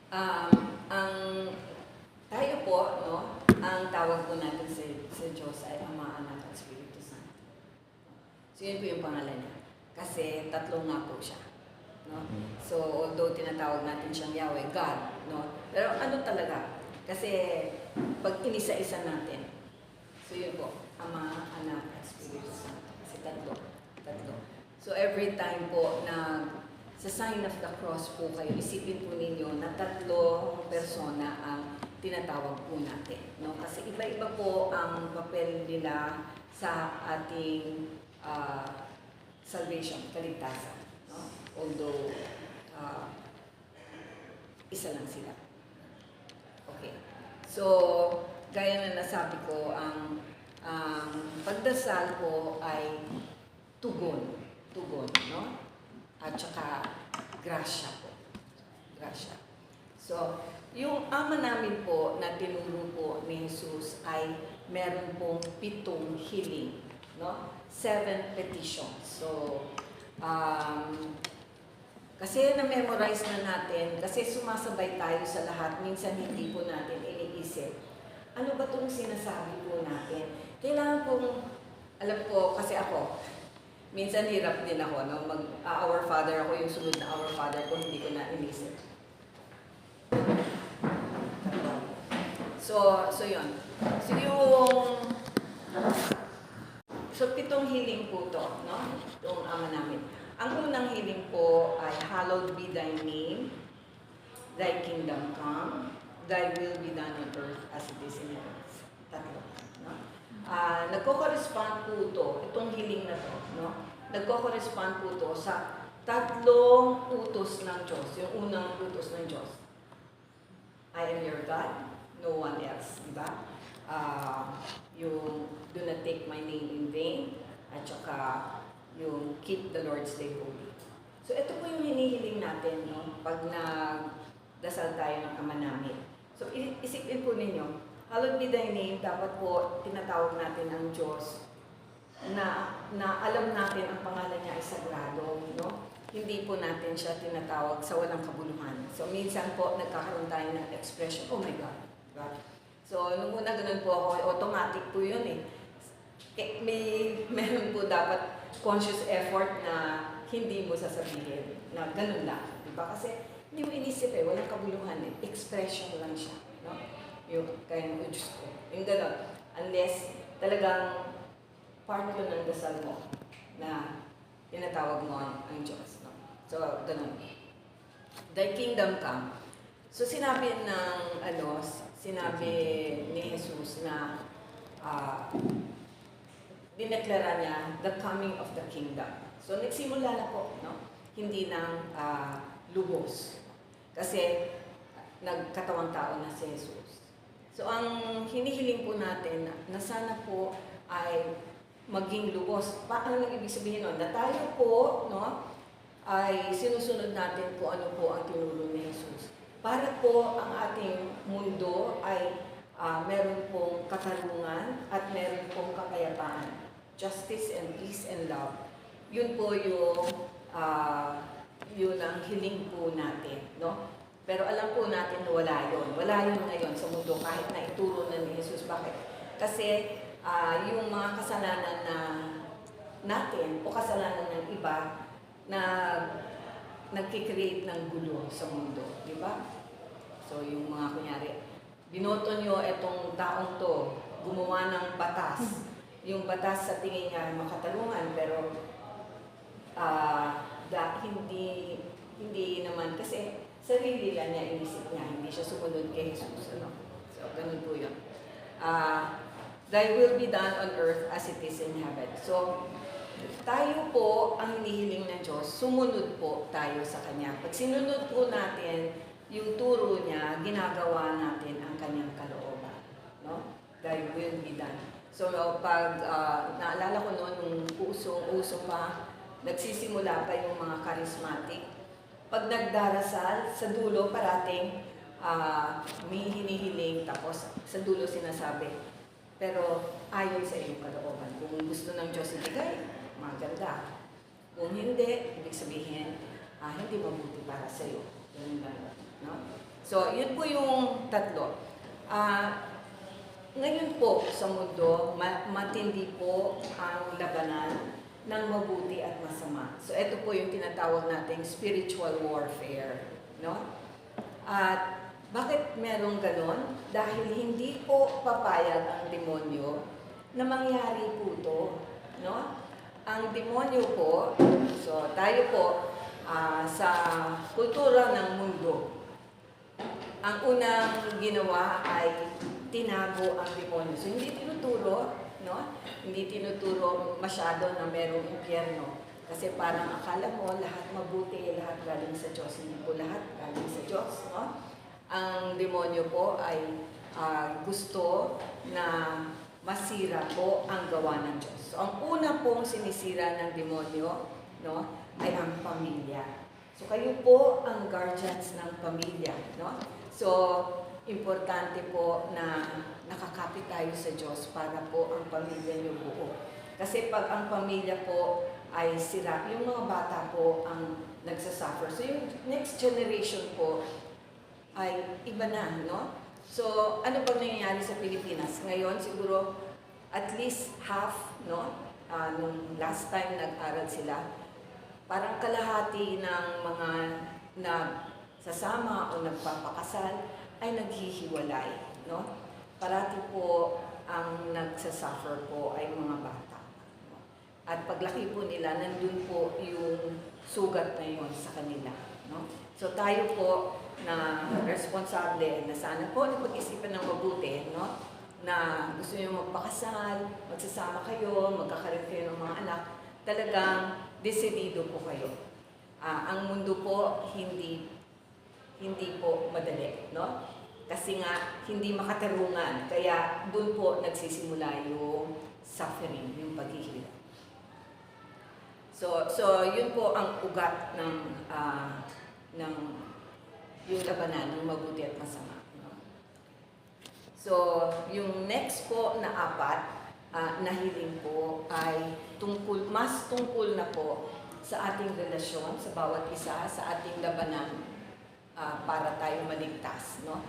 Ang tayo po, no, ang tawag po natin sa Diyos ay Ama, Anak, at Espiritu Santo. So yun po yung pangalan niya. Kasi tatlo nga po siya. No? So although tinatawag natin siyang Yahweh, God, no? Pero ano talaga? Kasi pag inisa-isa natin, so yun po, Ama, Anak, at Espiritu Santo. Kasi tatlo. So every time po na sa sign of the cross po kayo, isipin po ninyo na tatlo persona ang tinatawag po natin. No? Kasi iba-iba po ang papel nila sa ating salvation, kaligtasan. No? Although, isa lang sila. Okay. So, gaya na nasabi ko, ang pagdasal po ay tugon, no? At saka grasya po. Grasya. So, yung ama namin po na tinuro po ni Jesus ay meron pong 7 hiling, no? 7 petitions. So, kasi na-memorize na natin, kasi sumasabay tayo sa lahat, minsan hindi po natin iniisip. Ano ba itong sinasabi po natin? Kailangan pong, alam ko, kasi ako, minsan hirap din ako, no? Our Father ako, yung sunod na Our Father ko, hindi ko na inisip. So yun. So 7 hiling po to, no? Itong ama namin. Ang unang hiling po ay, hallowed be thy name, thy kingdom come, thy will be done on earth as it is in heaven. Tatlo, no? Nagko-correspond po ito, itong hiling na to, no? Nagko-correspond po ito sa tatlong utos ng Diyos. Yung unang utos ng Diyos, I am your God, no one else, di ba? Yung do not take my name in vain, at saka yung keep the Lord's Day holy. So ito po yung hinihiling natin, no? Pag nagdasal tayo ng Ama namin. So isipin po ninyo, hallowed be thy name, dapat po tinatawag natin ang Diyos na alam natin ang pangalan niya ay sagrado, no? Hindi po natin siya tinatawag sa walang kabuluhan. So minsan po nagkakaroon tayo ng expression, oh my God, diba? So nung una ganun po ako, automatic po yun eh. Meron po dapat conscious effort na hindi mo sasabihin na ganun lang, diba? Kasi hindi mo inisip eh, walang kabuluhan eh, expression lang siya, no? Yung kaya ng Diyos ko, yung ganun. Unless talagang part ko ng dasal mo na tinatawag mo ang Diyos. No? So, ganun. Thy kingdom come. So, sinabi ni Jesus na dineklara niya the coming of the kingdom. So, nagsimula na po, no? Hindi nang lubos. Kasi, nagkatawang tao na si Jesus. So, ang hinihiling po natin na sana po ay maging lubos. Ano nang ibig sabihin nun? Na tayo po, no, ay sinusunod natin kung ano po ang tinuro ni Jesus. Para po ang ating mundo ay meron pong katarungan at meron pong kapayapaan. Justice and peace and love. Yun po yung yun ang hiling po natin, no? Pero alam po natin na wala yun. Wala yun ngayon sa mundo kahit na ituro na ni Jesus. Bakit? Kasi yung mga kasalanan na natin o kasalanan ng iba na nagkikreate ng gulo sa mundo, di ba? So yung mga kunyari, binoto nyo itong taong to, gumawa ng batas. Yung batas sa tingin niya makatalungan, pero hindi naman kasi sarili lang niya, inisip niya, hindi siya sumunod kay Jesus. Ano? So ganun po yun. Thy will be done on earth as it is in heaven. So, tayo po ang hinihiling ng Diyos, sumunod po tayo sa Kanya. Pag sinunod po natin yung turo niya, ginagawa natin ang Kanyang kalooban. No? Thy will be done. So, pag naalala ko noon, nung usong-uso pa, nagsisimula pa yung mga charismatic, pag nagdarasal, sa dulo parating may hinihiling, tapos sa dulo sinasabi, pero ayon sa iyong kalooban. Kung gusto ng Diyos ibigay, maganda. Kung hindi, ibig sabihin, hindi mabuti para sa iyo. Ganun lang. No? So, yun po yung tatlo. Ngayon po sa mundo, matindi po ang labanan ng mabuti at masama. So, ito po yung tinatawag nating spiritual warfare. No? At bakit merong ganon? Dahil hindi po papayag ang demonyo na mangyari po ito. No? Ang demonyo po, so tayo po sa kultura ng mundo, ang unang ginawa ay tinago ang demonyo. So hindi tinuturo, no? Hindi tinuturo masyado na merong impyerno. Kasi parang akala mo lahat mabuti, lahat galing sa Diyos. Hindi po lahat galing sa Diyos, no? Ang demonyo po ay gusto na masira po ang gawa ng Diyos. So ang una pong sinisira ng demonyo, no, ay ang pamilya. So kayo po ang guardians ng pamilya, no? So importante po na nakakapit tayo sa Diyos para po ang pamilya niyo buo. Kasi pag ang pamilya po ay sira, yung mga bata po ang nagsasuffer. So yung next generation po ay iba na, no? So ano pag nangyayari sa Pilipinas? Ngayon siguro at least half, no? Nung last time nag-aral sila, parang kalahati ng mga nagsasama o nagpapakasal ay naghihiwalay, no? Parati po ang nagsasuffer po ay mga bata. No? At paglaki po nila, nandun po yung sugat na yun sa kanila, no? So tayo po na responsable na sana po napag-isipan ng mabuti, no? Na gusto niyo magpakasal, magsasama kayo, magkakaroon kayo ng mga anak, talagang desidido po kayo. Ang mundo po hindi po madali, no? Kasi nga hindi makatarungan, kaya doon po nagsisimula yung suffering, yung paghihirap. So yun po ang ugat ng yung labanan ng mabuti at masama, no? So yung next po na apat na hiling po ay mas tungkol na po sa ating relasyon sa bawat isa, sa ating labanan para tayo maligtas, no?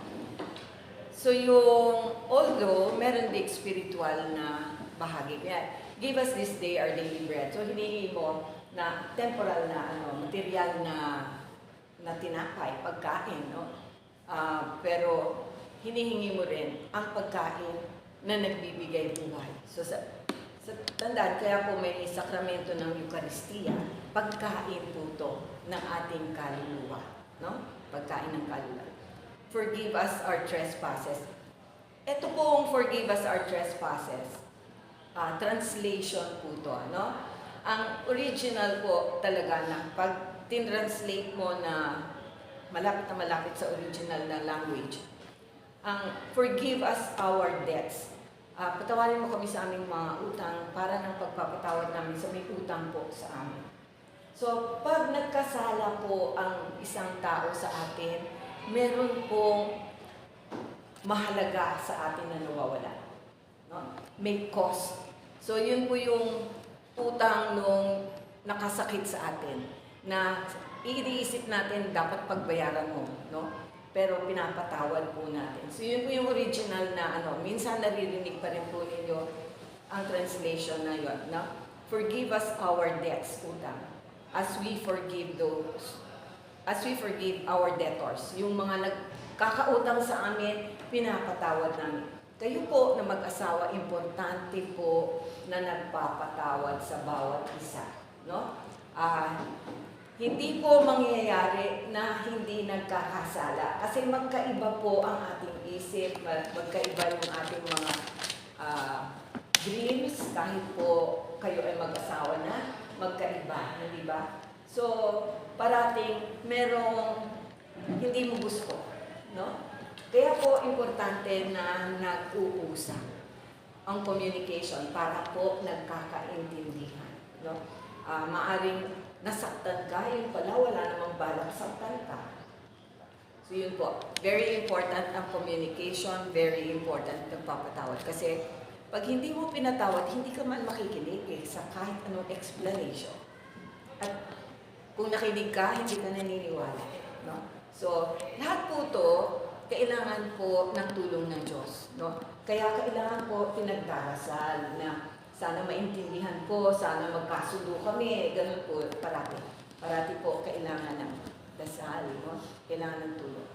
So yung, although meron din spiritual na bahagi, give us this day our daily bread. So hinihingi mo na temporal na material na tinapay, pagkain, no? Pero hinihingi mo rin ang pagkain na nagbibigay buhay. So sa tandaan, kaya po may sakramento ng Eucharistia, pagkain po ito ng ating kaluluwa, no? Pagkain ng kaluluwa. Forgive us our trespasses. Ito pong forgive us our trespasses, translation po ito, no? Ang original po talaga na pag tin-translate mo na malapit sa original na language, ang forgive us our debts. Patawarin mo kami sa aming mga utang para ng pagpapatawad namin sa may utang po sa amin. So, pag nagkasala po ang isang tao sa atin, meron pong mahalaga sa atin na nawawala, no? May cost. So, yun po yung utang nung nakasakit sa atin na iniisip natin dapat pagbayaran mo, no? Pero pinapatawad po natin. So, yun po yung original na minsan naririnig pa rin po ninyo ang translation na yun, no? Forgive us our debts, utang, as we forgive our debtors. Yung mga nagkakautang sa amin, pinapatawad namin. Kayo po na mag-asawa, importante po na nagpapatawad sa bawat isa, no? Hindi po mangyayari na hindi nagkakasala. Kasi magkaiba po ang ating isip, magkaiba yung ating mga dreams, kahit po kayo ay mag-asawa na, magkaiba, hindi ba? So, parating merong hindi mo gusto, no? Kaya po importante na nag-uusap ang communication para po nagkakaintindihan, no? Maaring nasaktan ka, yun pala wala namang balak saktan ka. So yun po, very important ang communication, very important ang papatawad. Kasi pag hindi mo pinatawad, hindi ka man makikinig sa kahit anong explanation. At kung nakinig ka, hindi ka naniniwala, no? So, lahat po to, kailangan po ng tulong ng Diyos. No? Kaya kailangan po pinagdarasal na sana maintindihan ko, sana magkasundo kami, ganun po parati. Parati po kailangan ng dasal, no? Kailangan ng tulong.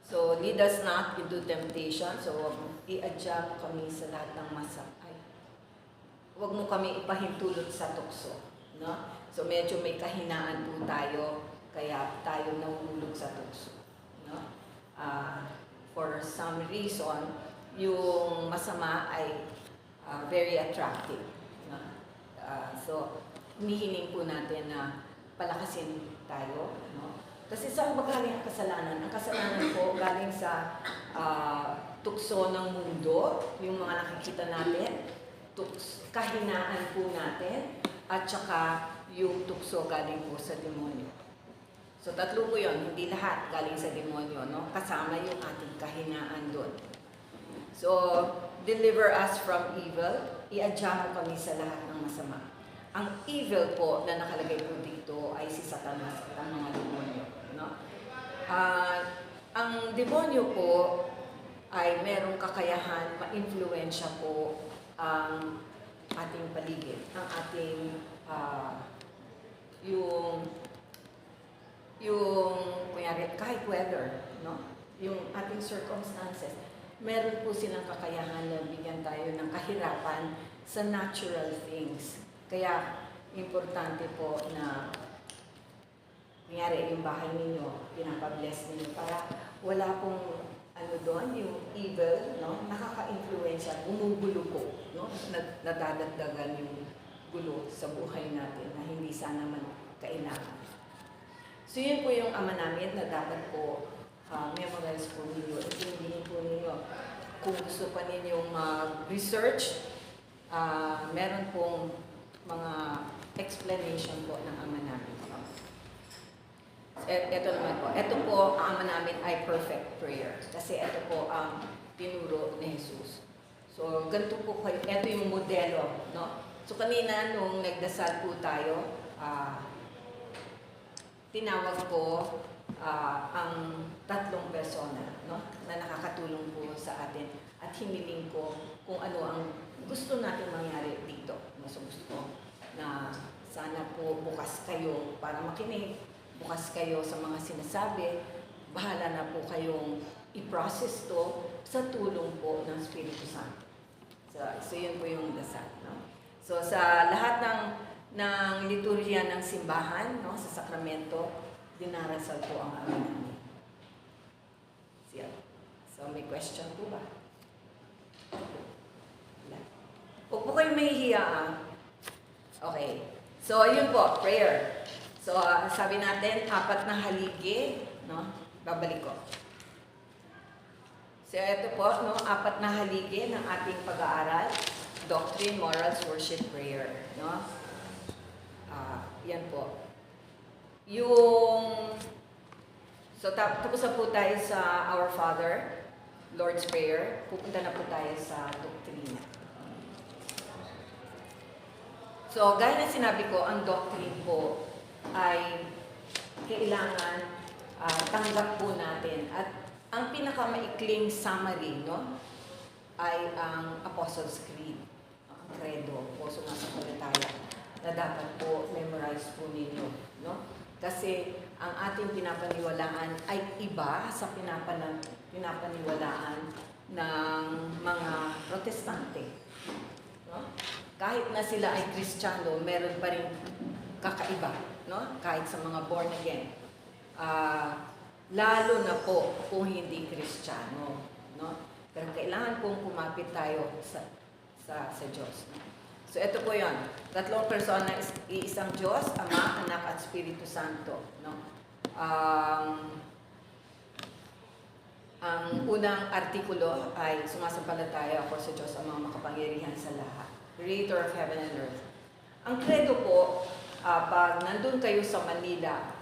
So, lead us not into temptation. So, i-adya mo kami sa lahat ng huwag mo kami ipahintulot sa tukso. No? So, medyo may kahinaan po tayo, kaya tayo nahulog sa tukso. No? For some reason, yung masama ay very attractive. No? So, hinihiling po natin na palakasin tayo. No? Kasi saan ba galing ang kasalanan? Ang kasalanan po galing sa tukso ng mundo, yung mga nakikita natin, kahinaan po natin, at saka yung tukso galing po sa demonyo. So tatlo po yun, hindi lahat galing sa demonyo, no? Kasama yung ating kahinaan doon. So, deliver us from evil, i-adya mo kami sa lahat ng masama. Ang evil po na nakalagay po dito ay si Satanas at ang mga demonyo, no? Ang demonyo po ay merong kakayahan, ma-influensya po ang ating paligid, ang ating kunyari, kahit weather, no? Yung ating circumstances, meron po silang kakayahan na bigyan tayo ng kahirapan sa natural things. Kaya, importante po na kunyari, yung bahay ninyo, pinapabless ninyo para wala pong doon, yung evil, no? Nakaka-influensya, bumubulo po, no? Nadadagdagan yung gulo sa buhay natin na hindi sana man kailangan. So yun po yung ama namin na dapat po memorize po ninyo, intindihin po ninyo. Kung gusto pa ninyong mag-research, meron pong mga explanation po ng ama namin. Ito naman po. Ito po, ang ama namin ay perfect prayer. Kasi ito po ang tinuro ni Jesus. So, ganito po kayo. Ito yung modelo, no? So, kanina nung nagdasal po tayo, tinawag ko ang tatlong persona, no? Na nakakatulong po sa atin. At hiniling ko kung ano ang gusto natin mangyari dito. So, gusto ko na sana po bukas kayo para makinig. Bukas kayo sa mga sinasabi, bahala na po kayong i-process to sa tulong po ng Espiritu Santo. So yun po yung dasal. No? So sa lahat ng liturhiya ng simbahan, no, sa sakramento, dinarasal po ang ama namin. So may question po ba? Huwag po kayong mahihiya. Okay. So yun po, prayer. So, sabi natin, 4 na haligi, no? Babalik ko. So, ito po, no? 4 na haligi ng ating pag-aaral. Doctrine, Morals, Worship, Prayer, no? Yan po. So, tapos na po tayo sa Our Father, Lord's Prayer. Pupunta na po tayo sa doktrina. So, gaya na sinabi ko, ang doctrine po ay kailangan tanggap po natin. At ang pinakamaikling summary, no, ay ang Apostles' Creed, ang credo po sumasampalataya na dapat po memorize po ninyo, no? Kasi ang ating pinapaniwalaan ay iba sa pinapaniwalaan ng mga protestante, no? Kahit na sila ay Kristiyano, meron pa rin kakaiba, no? Kahit sa mga born again. Lalo na po kung hindi Kristiyano, no? Pero kailangan pong kumapit tayo sa Diyos. No? So ito po 'yon. 3 persona, iisang Diyos, Ama, Anak at Espiritu Santo, no? Ang unang artikulo ay sumasampalataya ako sa Diyos, ang mga makapangyarihan sa lahat, Creator of heaven and earth. Ang credo po, pag nandun kayo sa Manila,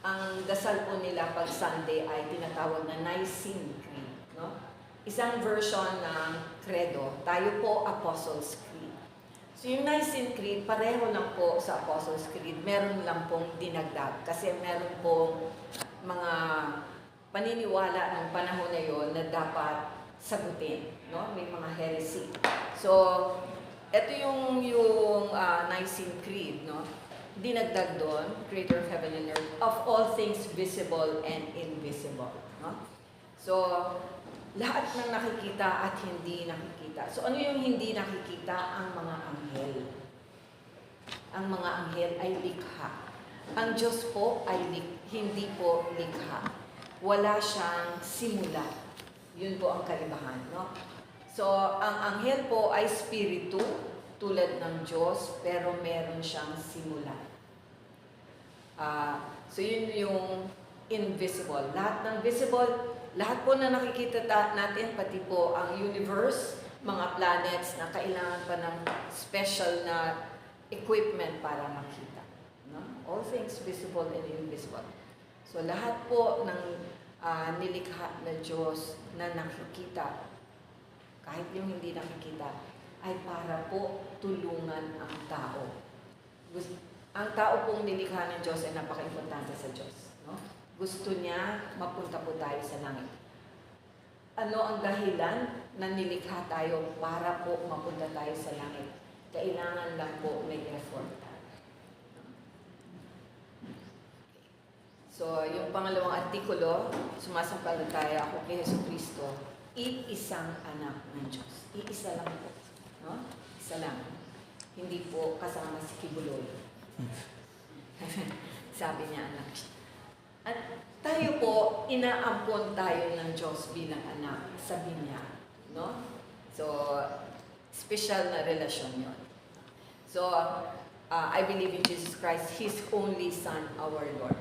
ang dasal po nila pag Sunday ay tinatawag na Nicene Creed, no? Isang version ng credo, tayo po Apostles' Creed. So yung Nicene Creed, pareho lang po sa Apostles' Creed, meron lang pong dinagdag. Kasi meron pong mga paniniwala ng panahon na yon na dapat sagutin. No? May mga heresy. So, ito yung Nicene Creed. No? Dinagdag doon, Creator of Heaven and Earth, of all things visible and invisible. No? So, lahat ng nakikita at hindi nakikita. So ano yung hindi nakikita? Ang mga anghel. Ang mga anghel ay likha. Ang Diyos po ay hindi po likha. Wala siyang simula. Yun po ang kaibahan. No? So ang anghel po ay spiritu tulad ng Diyos pero meron siyang simula. So yun yung invisible. Lahat ng visible, lahat po na nakikita natin, pati po ang universe, mga planets na kailangan pa ng special na equipment para makita. No? All things visible and invisible. So lahat po ng nilikha na Diyos na nakikita, kahit yung hindi nakikita, ay para po tulungan ang tao. Ang tao pong nilikha ng Diyos ay napaka-importante sa Diyos. No? Gusto niya mapunta po tayo sa langit. Ano ang dahilan na nilikha tayo para po mapunta tayo sa langit? Kailangan lang po may effort tayo. So, yung pangalawang artikulo, sumasampalataya ako kay Jesucristo, iisang anak ng Diyos. Iisa lang po. No? Isa lang. Hindi po kasama si Kibuloy. Sabi niya, anak. At tayo po, inaampon tayo ng Diyos bilang anak, sabi niya. No? So, special na relasyon yun. So, I believe in Jesus Christ, His only Son, our Lord.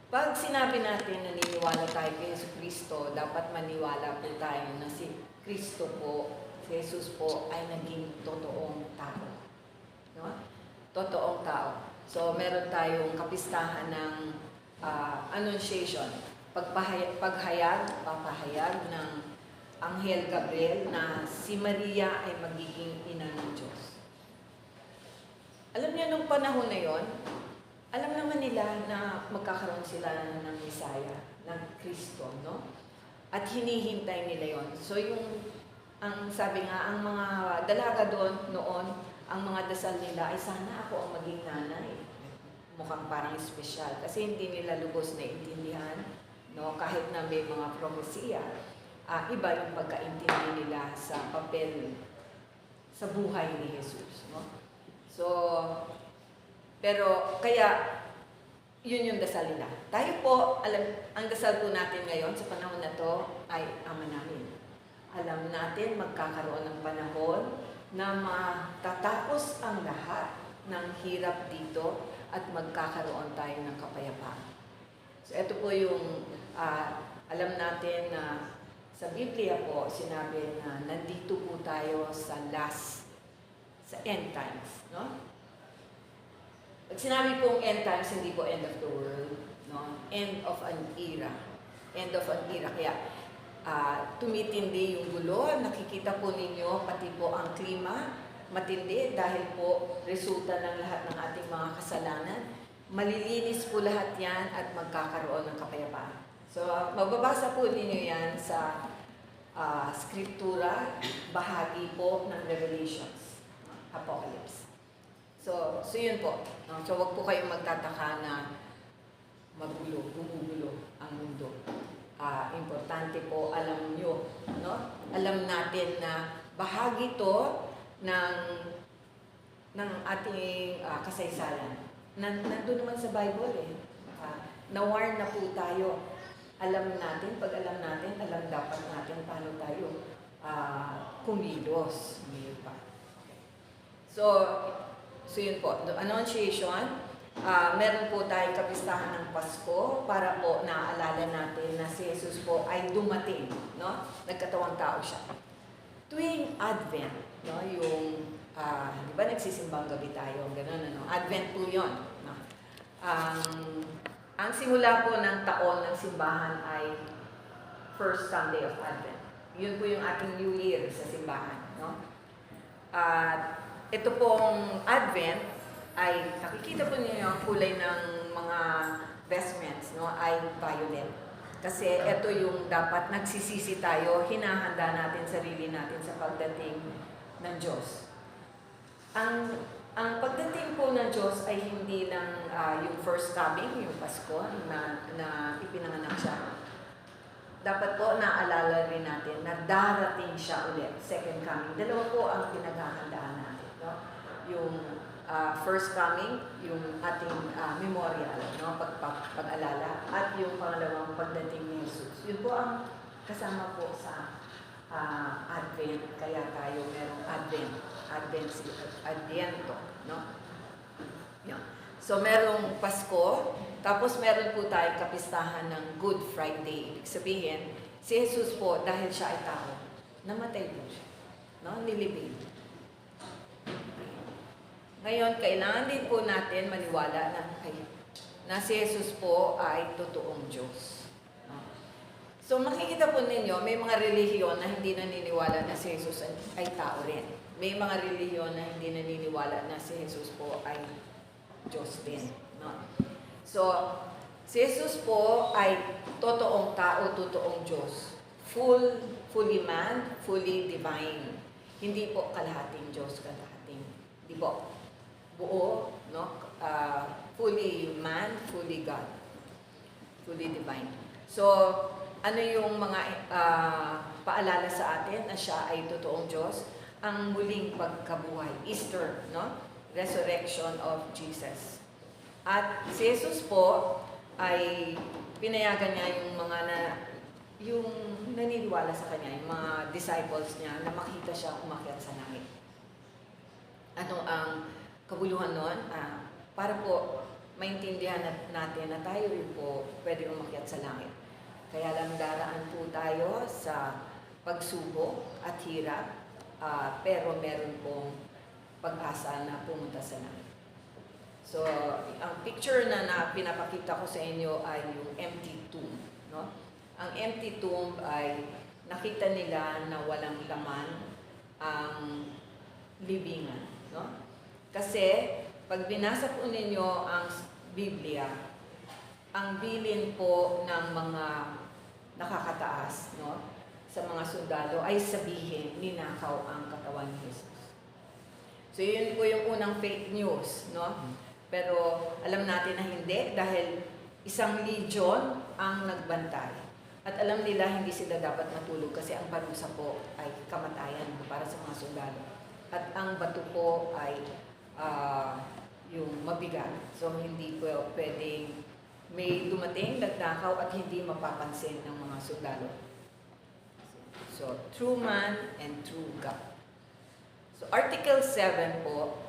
Pag sinabi natin na naniniwala tayo kay Jesucristo, dapat maniwala po tayo na si Kristo po, si Jesus po, ay naging totoong tao. No? Totoong tao. So, meron tayong kapistahan ng Annunciation, papahayag ng Anghel Gabriel na si Maria ay magiging ina ng Diyos. Alam niyo, nung panahon na yon, alam naman nila na magkakaroon sila ng Messiah, ng Kristo, no? At hinihintay nila yon. So ang sabi nga, ang mga dalaga doon noon, ang mga dasal nila ay sana ako ang maging nanay. Mukhang parang espesyal kasi hindi nila lubos na intindihan, no? Kahit na may mga propesya, iba yung pagkaintindi nila sa papel sa buhay ni Jesus, no? So, pero kaya yun yung dasal nila. Tayo po, ang dasal po natin ngayon sa panahon na to ay Ama namin. Alam natin magkakaroon ng panahon na matatapos ang lahat ng hirap dito at magkakaroon tayo ng kapayapaan. So ito po yung alam natin na sa Biblia po sinabi na nandito po tayo sa end times, no? Pag sinabi pong end times, hindi po end of the world, no? End of an era. End of an era. Kaya tumitindi yung gulo, nakikita po ninyo pati po ang klima matindi dahil po resulta ng lahat ng ating mga kasalanan. Malilinis po lahat yan at magkakaroon ng kapayapaan. So, mababasa po ninyo yan sa Skriptura, bahagi po ng Revelations, Apocalypse. So yun po. So, wag po kayong magtataka na gumugulo ang mundo. Importante po, alam nyo, no? Alam natin na bahagi to ng ating kasaysayan. Nandun naman sa Bible eh. Na-warn na po tayo. Alam natin, pag alam natin, alam dapat natin paano tayo kumilos. So yun po. The Annunciation, meron po tayong kapistahan ng Pasko para po naaalala natin na si Jesus po ay dumating, no? Nagkatawang tao siya. Tuwing Advent, no? Yung, di ba nagsisimbang gabi tayo, gano'n, ano? Advent po yun, no? Ang simula po ng taon ng simbahan ay first Sunday of Advent. Yun po yung ating New Year sa simbahan, no? ito pong Advent ay nakikita po niyo yung kulay ng mga vestments, no, ay violet. Kasi ito yung dapat nagsisisi tayo, hinahanda natin sarili natin sa pagdating ng Diyos. Ang pagdating po ng Diyos ay hindi lang yung first coming, yung Pasko na ipinanganak siya. Dapat po naalala rin natin na darating siya ulit, second coming. Dalawa po ang pinaghahandaan natin. No? Yung first coming, yung ating memorial, no? Pag-alala, at yung pangalawang pagdating ni Jesus. Yun po ang kasama po sa Advent, kaya tayo merong Advento, no? Yan. So, merong Pasko, tapos meron po tayong kapistahan ng Good Friday. Ibig sabihin, si Jesus po, dahil siya ay tao, namatay po siya, no? Nilibing. Ngayon, kailangan din po natin maniwala na si Jesus po ay totoong Diyos. So makikita po ninyo, may mga relihiyon na hindi naniniwala na si Jesus ay tao rin. May mga relihiyon na hindi naniniwala na si Jesus po ay Diyos din. No? So, si Jesus po ay totoong tao, totoong Diyos. Fully man, fully divine. Hindi po kalahating Diyos, kalahating. Hindi po. Buo, no? Fully man, fully God. Fully divine. So, ano yung mga paalala sa atin na siya ay totoong Diyos? Ang muling pagkabuhay, Easter, no? Resurrection of Jesus. At si Jesus po ay pinayagan niya yung naniniwala sa kanya, yung mga disciples niya na makita siya umakyat sa langit. Ano ang kabuluhan nun? Para po maintindihan natin na tayo rin po pwede umakyat sa langit. Kaya lang daraan po tayo sa pagsubok at hirap, pero meron pong pag-asa na pumunta sa langit. So, ang picture na pinapakita ko sa inyo ay yung empty tomb. No? Ang empty tomb ay nakita nila na walang laman ang libingan. No? Kasi, pag binasa po ninyo ang Biblia, ang bilin po ng mga nakakataas, no, sa mga sundalo ay sabihin, ninakaw ang katawan ni Jesus. So yun po yung unang fake news, no? Pero alam natin na hindi dahil isang legion ang nagbantay. At alam nila hindi sila dapat matulog kasi ang parusa po ay kamatayan para sa mga sundalo. At ang bato po ay yung mabigat. So hindi po pwedeng may dumating, nagnakaw at hindi mapapansin ng mga sundalo. So, true man and true God. So, Article 7 po,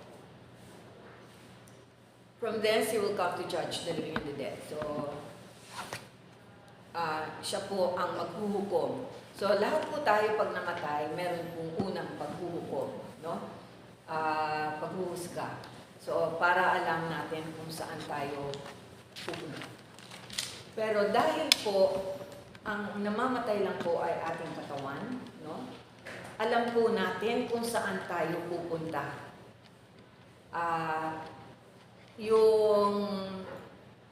from thence he will come to judge the living and the dead. So, siya po ang maghuhukom. So, lahat po tayo pag namatay, meron pong unang paghuhukom, no? Paghuhusga. So, para alam natin kung saan tayo pupunta. Pero dahil po, ang namamatay lang po ay ating katawan, no? Alam po natin kung saan tayo pupunta.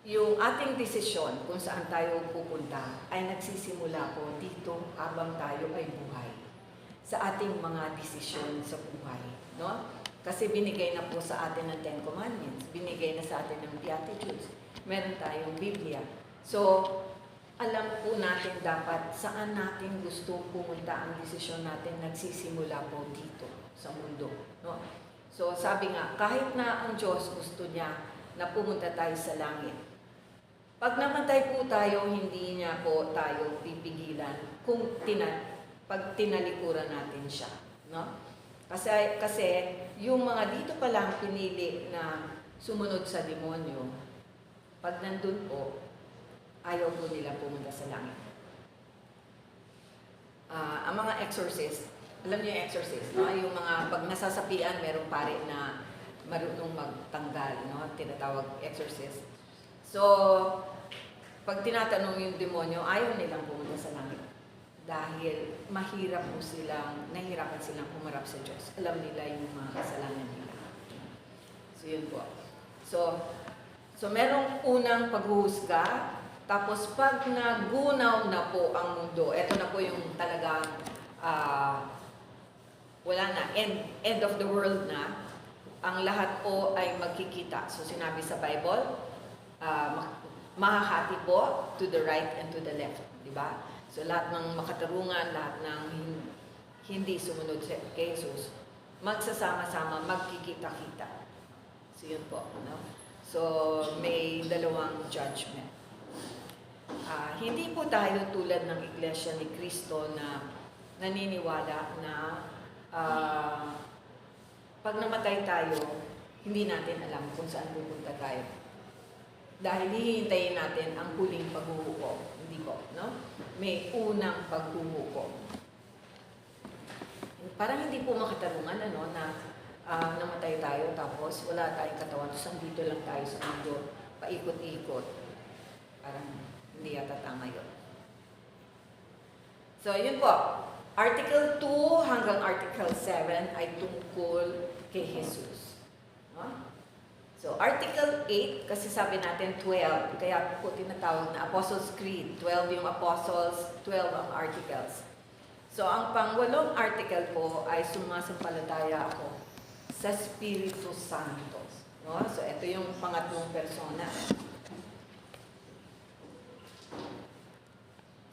Yung ating desisyon kung saan tayo pupunta ay nagsisimula po dito habang tayo ay buhay. Sa ating mga desisyon sa buhay, no? Kasi binigay na po sa atin ng Ten Commandments, binigay na sa atin ng Beatitudes, meron tayong Biblia. So, alam po natin dapat saan natin gusto pumunta ang desisyon natin nagsisimula po dito sa mundo. No? So, sabi nga, kahit na ang Diyos gusto niya na pumunta tayo sa langit, pag namatay po tayo, hindi niya po tayo pipigilan kung pag tinalikuran natin siya. No? Kasi yung mga dito pa lang pinili na sumunod sa demonyo, pag nandun po, ayaw po nila pumunta sa langit. Ang mga exorcist, alam niyo yung exorcist, no? Yung mga pag nasasapian, merong pare na marunong magtanggal, no? Tinatawag exorcist. So, pag tinatanong yung demonyo, ayaw nilang pumunta sa langit. dahil nahihirapan silang humarap sa Diyos. Alam nila yung mga kasalanan nila. So, yun po. So merong unang paghuhusga, tapos pag nagunaw na po ang mundo, eto na po yung talagang wala na, end of the world na, ang lahat po ay magkikita. So sinabi sa Bible, mahahati po to the right and to the left, di ba? So lahat ng makatarungan, lahat ng hindi sumunod kay Jesus, magsasama-sama, magkikita-kita. So yun po, no? So may dalawang judgment. Hindi po tayo tulad ng Iglesia ni Cristo na naniniwala na pag namatay tayo, hindi natin alam kung saan pupunta tayo. Dahil hihintayin natin ang huling paghuhukom. Hindi po, no? May unang paghuhukom. Parang hindi po makatarungan, ano, na namatay tayo tapos wala tayong katawan. Tapos andito lang tayo sa mundo, paikot-ikot. Parang hindi yata tama yun. So, yun po. Article 2 hanggang Article 7 ay tungkol kay Jesus. No? So, Article 8, kasi sabi natin 12, kaya po tinatawag na Apostles' Creed. 12 yung Apostles, 12 ang Articles. So, ang pang-8 article po ay sumasampalataya ako sa Espiritu Santo. No? So, ito yung pangatlong persona.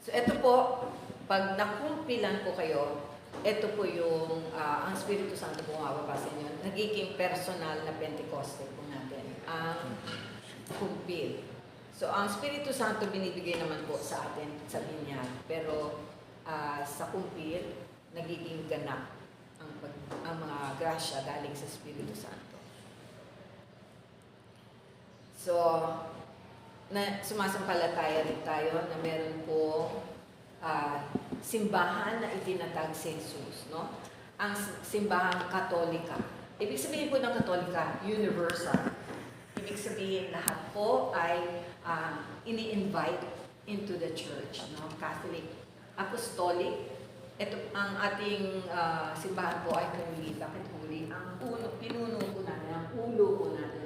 So, ito po, pag nakumpilan po kayo, ito po yung, ang Espiritu Santo po mababa sa inyo, nagiging personal na Pentecoste po natin, ang kumpil. So, ang Espiritu Santo binibigay naman po sa atin sa binyag, pero sa kumpil, nagiging ganap ang mga grasya galing sa Espiritu Santo. So, sumasampalataya rin tayo na meron po simbahan na itinatag si Jesus, no? Ang simbahang Katolika. Ibig sabihin po ng Katolika, universal. Ibig sabihin lahat po ay ini-invite into the church, no? Catholic, Apostolic. Ito ang ating simbahan po ay huli. Bakit huli? Ang pinuno po natin, ang ulo po natin